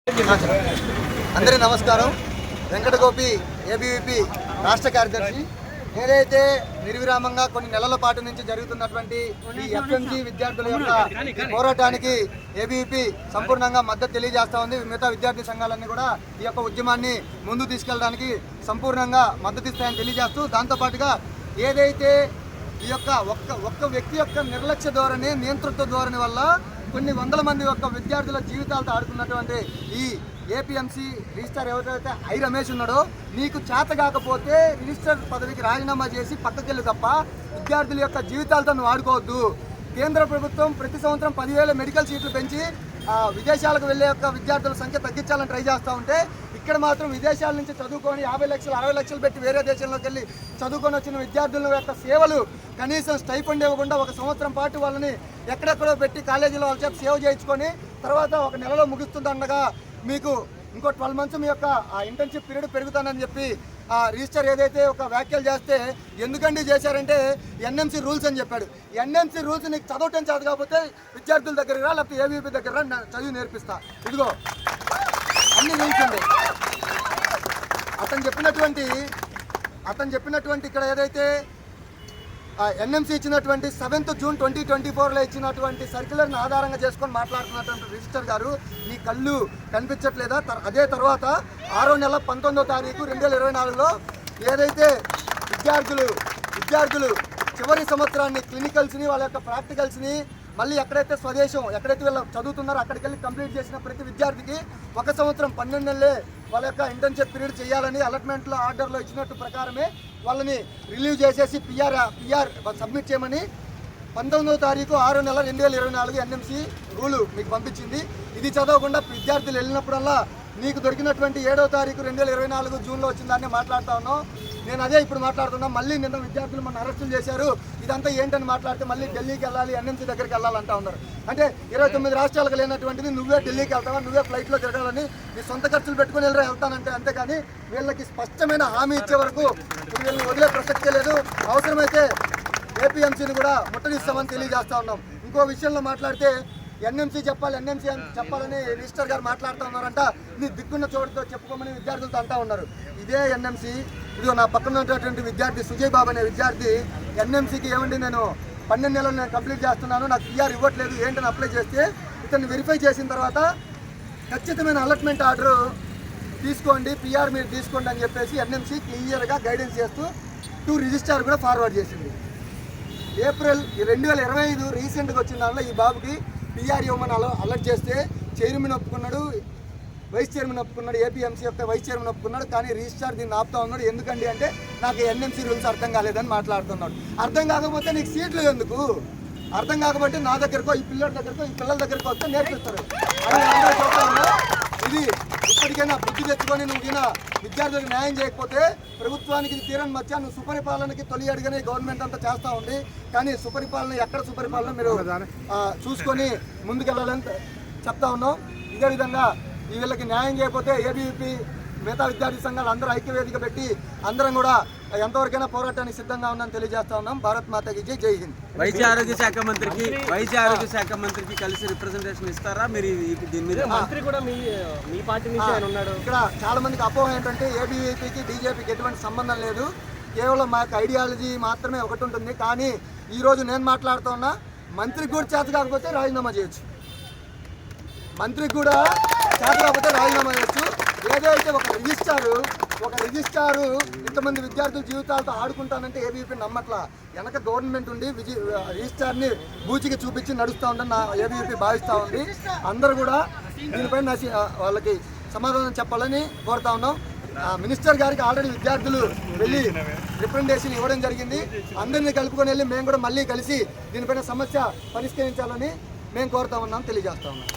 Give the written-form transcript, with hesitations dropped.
అందరికీ నమస్కారం. వెంకట గోపి ఏబీవీపీ రాష్ట్ర కార్యదర్శి. ఏదైతే నిర్విరామంగా కొన్ని నెలల పాటు నుంచి జరుగుతున్నటువంటి ఈ ఎఫ్ఎంజీ విద్యార్థుల యొక్క పోరాటానికి ఏబీవీపీ సంపూర్ణంగా మద్దతు తెలియజేస్తూ ఉంది. మిగతా విద్యార్థి సంఘాలన్నీ కూడా ఈ యొక్క ఉద్యమాన్ని ముందుకు తీసుకెళ్ళడానికి సంపూర్ణంగా మద్దతు ఇస్తాయని తెలియజేస్తూ, దాంతోపాటుగా ఏదైతే ఈ యొక్క ఒక్క వ్యక్తి యొక్క నిర్లక్ష్య ధోరణి, నియంతృత్వ ధోరణి వల్ల కొన్ని వందల మంది యొక్క విద్యార్థుల జీవితాలతో ఆడుకున్నటువంటి ఈ ఏపీఎంసీ రిజిస్టర్ ఎవరైతే ఐ రమేష్ ఉన్నాడో, నీకు చేత కాకపోతే రిజిస్టర్ పదవికి రాజీనామా చేసి పక్కకెళ్ళు తప్ప విద్యార్థుల యొక్క జీవితాలతో నువ్వు ఆడుకోవద్దు. కేంద్ర ప్రభుత్వం ప్రతి సంవత్సరం 10,000 మెడికల్ సీట్లు పెంచి విదేశాలకు వెళ్ళే యొక్క విద్యార్థుల సంఖ్య తగ్గించాలని ట్రై చేస్తూ ఉంటే, ఇక్కడ మాత్రం విదేశాల నుంచి చదువుకొని 50 లక్షలు 60 లక్షలు పెట్టి వేరే దేశంలోకి వెళ్ళి చదువుకొని వచ్చిన విద్యార్థుల యొక్క సేవలు కనీసం స్టైఫండ్ ఇవ్వకుండా 1 సంవత్సరం పాటు వాళ్ళని ఎక్కడెక్కడో పెట్టి కాలేజీలో వాళ్ళ చేత సేవ చేయించుకొని తర్వాత 1 నెలలో ముగుస్తుందనగా మీకు ఇంకో 12 మంత్స్ మీ యొక్క ఇంటర్న్షిప్ పీరియడ్ పెరుగుతానని చెప్పి రిజిస్టర్ ఏదైతే ఒక వ్యాఖ్యలు చేస్తే, ఎందుకండి చేశారంటే ఎన్ఎంసీ రూల్స్ అని చెప్పాడు. ఎన్ఎంసీ రూల్స్ నీకు చదవటం చేత కాకపోతే విద్యార్థుల దగ్గర రా, లేకపోతే ఏబీవీపీ దగ్గర రా, చదివి నేర్పిస్తా. ఇదిగో అన్ని నిలిచింది. అతను చెప్పినటువంటి ఇక్కడ ఏదైతే ఎన్ఎంసీ ఇచ్చినటువంటి 7th జూన్ 2024లో ఇచ్చినటువంటి సర్క్యులర్ని ఆధారంగా చేసుకొని మాట్లాడుతున్నటువంటి రిజిస్టర్ గారు, నీ కళ్ళు కనిపించట్లేదా? అదే తర్వాత 6వ నెల 19వ తారీఖు 2024లో ఏదైతే విద్యార్థులు చివరి సంవత్సరాన్ని క్లినికల్స్ని, వాళ్ళ యొక్క ప్రాక్టికల్స్ని మళ్ళీ ఎక్కడైతే స్వదేశం ఎక్కడైతే వీళ్ళు చదువుతున్నారో అక్కడికి వెళ్ళి కంప్లీట్ చేసిన ప్రతి విద్యార్థికి 1 సంవత్సరం 12 నెలలే వాళ్ళ యొక్క ఇంటర్న్షిప్ పీరియడ్ చేయాలని అలర్ట్మెంట్లో ఆర్డర్లో ఇచ్చినట్టు ప్రకారమే వాళ్ళని రిలీవ్ చేసేసి పిఆర్ సబ్మిట్ చేయమని 19వ తారీఖు 6వ నెల 2024 ఎన్ఎంసీ రూలు మీకు పంపించింది. ఇది చదవకుండా విద్యార్థులు వెళ్ళినప్పుడల్లా నీకు దొరికినటువంటి 7వ తారీఖు 2024 జూన్లో వచ్చిన దాన్ని మాట్లాడుతూ ఉన్నాం. నేను అదే ఇప్పుడు మాట్లాడుతున్నా. మళ్ళీ నిన్న విద్యార్థులు మన అరెస్టులు చేశారు, ఇదంతా ఏంటని మాట్లాడితే మళ్ళీ ఢిల్లీకి వెళ్ళాలి, ఎన్ఎంసీ దగ్గరికి వెళ్ళాలంటా ఉన్నారు. అంటే 29 రాష్ట్రాలకు లేనటువంటిది నువ్వే ఢిల్లీకి వెళ్తావా, నువ్వే ఫ్లైట్లో తిరగాలని నీ సొంత ఖర్చులు పెట్టుకుని వెళ్తానంటే, అంతేకాని వీళ్ళకి స్పష్టమైన హామీ ఇచ్చే వరకు వీళ్ళని వదిలే ప్రసక్తే లేదు. అవసరమైతే ఏపీఎంసీని కూడా ముట్టడిస్తామని తెలియజేస్తా ఉన్నాం. ఇంకో విషయంలో మాట్లాడితే ఎన్ఎంసీ చెప్పాలని రిజిస్టర్ గారు మాట్లాడుతూ ఉన్నారంట. నీ దిక్కున్న చోటుతో చెప్పుకోమని విద్యార్థులతో అంటా ఉన్నారు. ఇదే ఎన్ఎంసీ, ఇదిగో నా పక్కన ఉన్నటువంటి విద్యార్థి సుజయ్ బాబు అనే విద్యార్థి ఎన్ఎంసీకి ఏమండి నేను 12 నెలలు నేను కంప్లీట్ చేస్తున్నాను, నాకు పిఆర్ ఇవ్వట్లేదు ఏంటని అప్లై చేస్తే, ఇతన్ని వెరిఫై చేసిన తర్వాత ఖచ్చితమైన అలర్ట్మెంట్ ఆర్డర్ తీసుకోండి, పిఆర్ మీరు తీసుకోండి అని చెప్పేసి ఎన్ఎంసీ క్లియర్గా గైడెన్స్ చేస్తూ రిజిస్టర్ కూడా ఫార్వర్డ్ చేసింది. ఏప్రిల్ 2025 రీసెంట్గా వచ్చిన దానిలో ఈ బాబుకి పిఆర్ ఇవ్వమని అలర్ట్ చేస్తే చైర్మన్ ఒప్పుకున్నాడు, వైస్ చైర్మన్ ఒప్పుకున్నాడు, ఏపీఎంసీ యొక్క వైస్ చైర్మన్ ఒప్పుకున్నాడు. కానీ రిజిస్ట్రార్ దీన్ని ఆపుతా ఉన్నాడు. ఎందుకండి అంటే నాకు ఎన్ఎంసీ రూల్స్ అర్థం కాలేదని మాట్లాడుతున్నాడు. అర్థం కాకపోతే నీకు సీట్లు ఎందుకు? అర్థం కాకపోతే నా దగ్గరకో ఈ పిల్లల దగ్గరకో వస్తే నేర్పిస్తారు. ఇది ఇప్పటికైనా బుద్ధి తెచ్చుకొని నువ్వు విద్యార్థులకు న్యాయం చేయకపోతే ప్రభుత్వానికి ఇది తీరని మధ్య నువ్వు సుపరిపాలనకి తొలి అడిగిన గవర్నమెంట్ అంతా చేస్తూ ఉంది. కానీ ఎక్కడ సుపరిపాలన మీరు చూసుకొని ముందుకెళ్ళాలని చెప్తా ఉన్నాం. ఇదే విధంగా వీళ్ళకి న్యాయం చేయకపోతే ఏబీవీపీ మిగతా విద్యార్థి సంఘాలు అందరూ ఐక్యవేదిక పెట్టి అందరం కూడా ఎంతవరకైనా పోరాటానికి సిద్ధంగా ఉందని తెలియజేస్తా ఉన్నాం. భారత్ మాతాకి జై, జై హింద్. వైద్య ఆరోగ్య శాఖ మంత్రికి కలిసి రిప్రజెంటేషన్ ఇస్తారా మీరు దీని మీద? మంత్రి కూడా మీ పార్టీ నుంచి ఆయన ఉన్నాడు. ఇక్కడ చాలా మందికి అపోహ ఏంటంటే ఏబీవీపీకి బీజేపీకి ఎటువంటి సంబంధం లేదు, కేవలం మా యొక్క ఐడియాలజీ మాత్రమే ఒకటి ఉంటుంది. కానీ ఈరోజు నేను మాట్లాడుతున్నా, మంత్రికి కూడా చేత కాకపోతే రాజీనామా చేయొచ్చు. మంత్రికి కూడా చేత కాకపోతే రాజీనామా చేయొచ్చు. ఏదైతే ఒక రిజిస్ట్రారు ఇంతమంది విద్యార్థుల జీవితాలతో ఆడుకుంటానంటే ఏబీవీపీ నమ్మట్లా. వెనక గవర్నమెంట్ ఉండి రిజిస్ట్రార్ని బూచికి చూపించి నడుస్తూ ఉందని నా ఏబీవీపీ భావిస్తూ ఉంది. అందరూ కూడా దీనిపైన వాళ్ళకి సమాధానం చెప్పాలని కోరుతా ఉన్నాం. మినిస్టర్ గారికి ఆల్రెడీ విద్యార్థులు వెళ్ళి రిప్రజెంటేషన్ ఇవ్వడం జరిగింది. అందరినీ కలుపుకొని వెళ్ళి మేము కూడా మళ్ళీ కలిసి దీనిపైన సమస్య పరిష్కరించాలని మేము కోరుతా ఉన్నాం, తెలియజేస్తా ఉన్నాం.